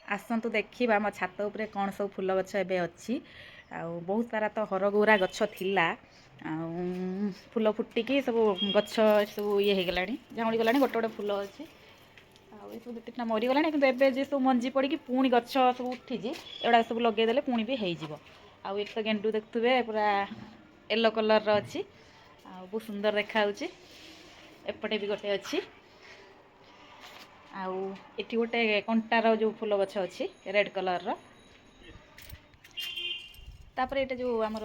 आसतु देखा आम छात उपरे कौन सब फूल गछ एबे अच्छी बहुत सारा तो हरगौरा गछ थिला फूल फुटिकी सब गछ सब ये हो गला झाऊली गला गोटे गोटे फूल अच्छे सब दुटा मरीगला कि एबे सब मंजी पड़ी पुणी गछ सब उठी एगुड़ा सब लगेदेले पुणी भी हो एक तो गेंडू देखुए पूरा येलो कलर अच्छी बहुत सुंदर देखा एपटे भी गोटे अच्छी आठी गोटे कंटार जो फूल गछ अच्छी रेड कलर तापर ये जो आमर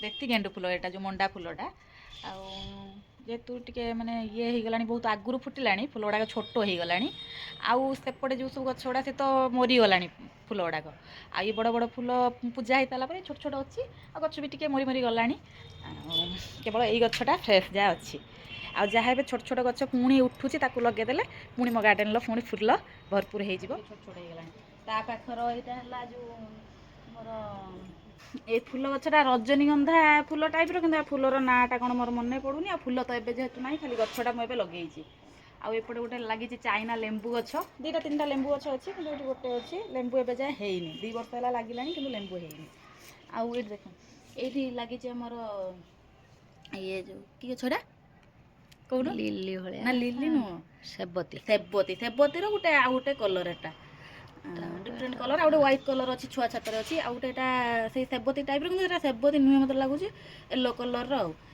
देती गेंडू फूल यहाँ जो मंडा फूलटा जेहेतु टे माने ये हो गला बहुत आगुरी फुटिला फूल गुड़ाक छोट हो गला आउपटे जो सब गछ गुड़ा से तो मरीगला फूल गुड़ाक ये बड़ बड़ फूल पूजा हो सारापर छोट छोट अच्छी गछ भी टे मरी मरी गला केवल यही गछटा फ्रेश जहाँ अच्छी आ जहाँ भी छोट छोट गछ पुणी उठुची ताकू लगेदेले पुणी मो गार्डेन पुणी फूल भरपूर हो छोट छोट हो गला पाखर यहाँ जो मोर ये फूल गछटा रजनीगंधा फूल टाइप कि फूलर नाटा कौन मोर मन पड़ूनी आ फूल तो एबे जेहेतु ना खाली गछटा मुझे लगे आउपटे गोटे लगी चाइना लेंबू गछ दुईटा तीन लेंबू गछ अच्छी कि गोटे अच्छी लेंबू एबे जाए हैनी 2 वर्ष है लगे कि लेंबू हैनी आउ ये देख ये लगी आमर ये जो कि गछटा कौन लिली ना लिली नुह सेबती सेबती सेबती गोटे आउ गोटे कलर एटा डिफरेंट कलर आउटे व्हाइट कलर अच्छी छुआ छातर अच्छी आउटे से सेबती टाइप कि सेबती नुहे मतलब लगुच येलो कलर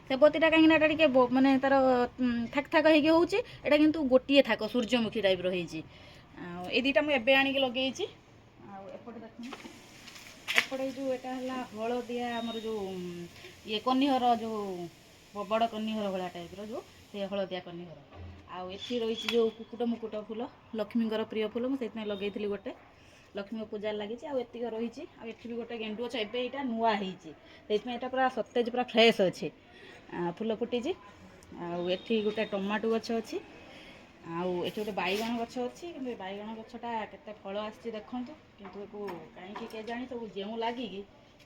सेबतीटा कहीं टे मानने तार थाक थाक होगी एटा किंतु गोटे थाक सूर्यमुखी टाइप रही ये दुटा मुझे आनिक लगे एपटे जो यहाँ हलदिया आमर जो ये कनिहर जो बड़ कनिहर भाया टाइप जो से हलदिया कनिहर आठी रही जो कुकुट मुकुट फूल लक्ष्मीकर प्रिय फूल मुझे लगे गोटे लक्ष्मी पूजा लगी आतीक रही भी गोटे गेंडू अच्छे एवं यहाँ नुआ होता पूरा सतेज पूरा फ्रेश अच्छे फूल फुटी आठी गोटे टमाटो गछ अच्छी आठी गोटे बैगण गछ अच्छी कि बैगण गछटा केते फल आसी देखूँ किंतु कहीं के जानी सब जो लगे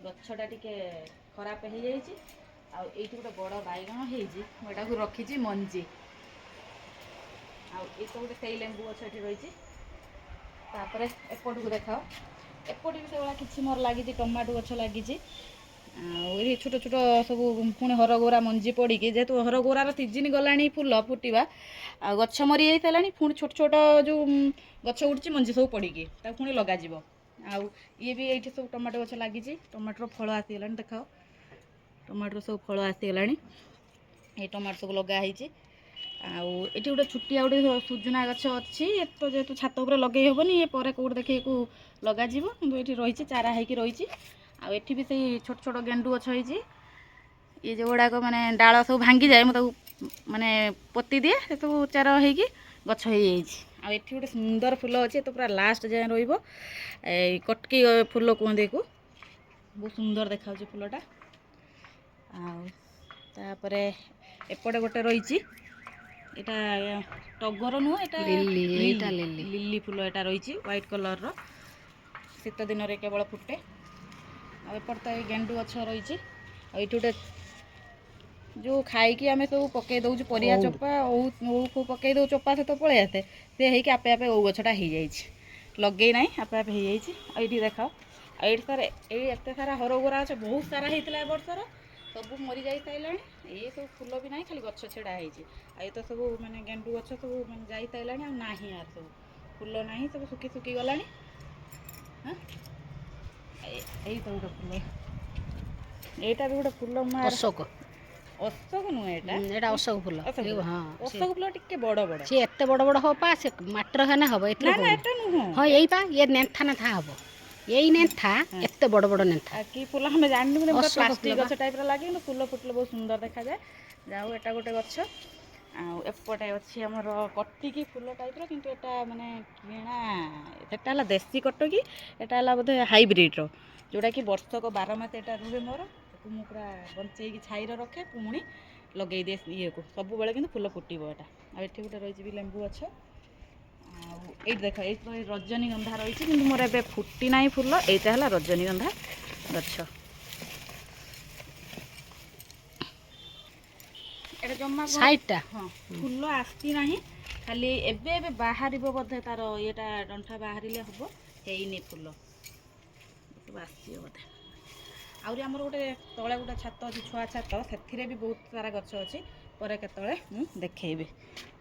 गछटा टी खराब हो जाए गोटे बड़ बैगण हो रखी मंजी ये तो गोटे से लेंबू गछ ये रही एपट को देखाओ एपट भी से किसी मोर लगी टमाटो गछ लगी छोट छोट सब पुणी हरगौरा मंजी पड़ी जेहेतु हरगौरार सीजन गला फूल फुटा गछ मरी सारा पुणी छोट छोट जो गछ उठी मंजी सब पड़ी पुणी लग ये भी ये सब टमाटो गछ लगी टमाटर फल आसीगला देखाओ टमाटर सब फल आसीगला ये टमाटो सब लगाई आठी गोटे छुटिया गोटे सुजुना गछ अच्छी तो जेहेतु छात उपर लगे हेनी ये पर कौट देखे लग ये रही चारा होगी रही आठी भी से छोट छोट गेंडू गछ ये जो गुड़ाक माने डाल सब भांगी जाए मुझे माने पोती दिए से सब चार होगी गछ हो गोटे सुंदर फूल अच्छे तो पूरा लास्ट जाए रटकी फूल कहते को बहुत सुंदर देखा फूलटा आपर एपटे गोटे रही यहाँ टगर नुह लिली फूल यहाँ रही व्हाइट कलर शीत दिन में केवल फुटे आपर तो ये गेंडू गछ रही ये गोटे जो खाई आम सब पकई दौ परिया चोपा ओ पकई दौ चोपा से तो पलि आसे से होके आपे आपे ओ गछटा हो जाए लगे ना आपे आपे हो जाए देखाओ ये सर ये सारा हरगौरा अच्छे बहुत सारा होता है वर्षर सब मरी जा सारा ये सब फूल भी ना खाली गछ छेड़ा ये तो सब माने गेंडू गछ सब मैंने जा सारा ना यार सब फूल ना सब सुखी सुखी गला यही तो गोटे फूल यहाँ भी गोटे फूल अशोक अशोक नुहे ये अशोक फूल हाँ अशोक फूल टे बड़ बड़ सी एत बड़ बड़ हम पा से माटर खाना हम हाँ यही पा ये नेथा नेथा हम यही नेथा एत बड़ बड़ नेथा कि फूल हमें जानी प्लास्टिक गछ टाइप लगे फूल फुटले बहुत सुंदर देखा जाए जाऊ एटा गोटे गछ एपटे अच्छी आमर कटिकी फूल टाइप किंतु एटा माने किणा एटा देसी कटकी एटा बोधे हाइब्रिड जोटा कि वर्षक 12 मास एटा रुहे मोर मुझे पूरा बंचे छाई रखे पुणी लगे दिए ये को सब बेले कि फूल फुटब एटा आठ गोटे रही लेंबू गछ ये देख ये रजनीगंधा रही कि मोर ए फुटी ना फूल यहाँ है रजनीगंधा गछ ଏଟା ଜମା ସାଇଡଟା ହଁ ଫୁଲ ଆସିନାହିଁ, ଖାଲି ଏବେ ଏବେ ବାହାରିବ ବୋଧେ, ତାର ଇଏଟା ଡଣ୍ଠା ବାହାରିଲେ ହବ, ହେଇନି ଫୁଲ, ସବୁ ଆସିବ ବୋଧେ। ଆହୁରି ଆମର ଗୋଟେ ତଳେ ଗୋଟେ ଛାତ ଅଛି, ଛୁଆ ଛାତ, ସେଥିରେ ବି ବହୁତ ସାରା ଗଛ ଅଛି, ପରେ କେତେବେଳେ ମୁଁ ଦେଖେଇବି।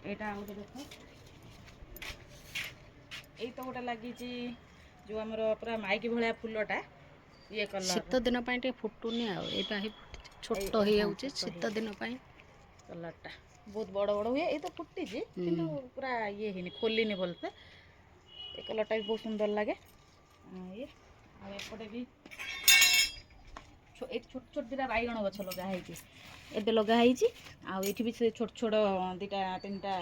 ଏଇଟା ଆଉ ଗୋଟେ ଦେଖ, ଏଇ ତ ଗୋଟେ ଲାଗିଛି ଯେଉଁ ଆମର ପୁରା ମାଇକି ଭଳିଆ ଫୁଲଟା, ଇଏ ଶୀତ କଲର, ଦିନ ପାଇଁ ଟିକେ ଫୁଟୁନି ଆଉ, ଏଇଟା ହିଁ ଛୋଟ ହଁ ହେଇଯାଉଛି ଛୋଟ ଶୀତ ହେଇଯାଉଛି ଦିନ ପାଇଁ। କଲରଟା ବହୁତ ବଡ଼ ବଡ଼ ହୁଏ, ଏଇ ତ ଫୁଟିଛି କିନ୍ତୁ ପୁରା ଇଏ ହେଇନି, ଖୋଲିନି ଭଲସେ। ଏ କଲରଟା ବି ବହୁତ ସୁନ୍ଦର ଲାଗେ। ଇଏ ଆଉ ଏପଟେ ବି ଏଇ ଛୋଟ ଛୋଟ ଦିଟା ବାଇଗଣ ଗଛ ଲଗା ହେଇଛି, ଏବେ ଲଗା ହେଇଛି। ଆଉ ଏଇଠି ବି ସେ ଛୋଟ ଛୋଟ ଦିଟା ତିନିଟା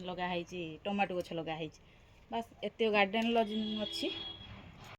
ଲଗା ହେଇଛି, ଟମାଟୋ ଗଛ ଲଗା ହେଇଛି। ବାସ୍ ଏତିକ ଗାର୍ଡ଼େନ୍ ଅଛି।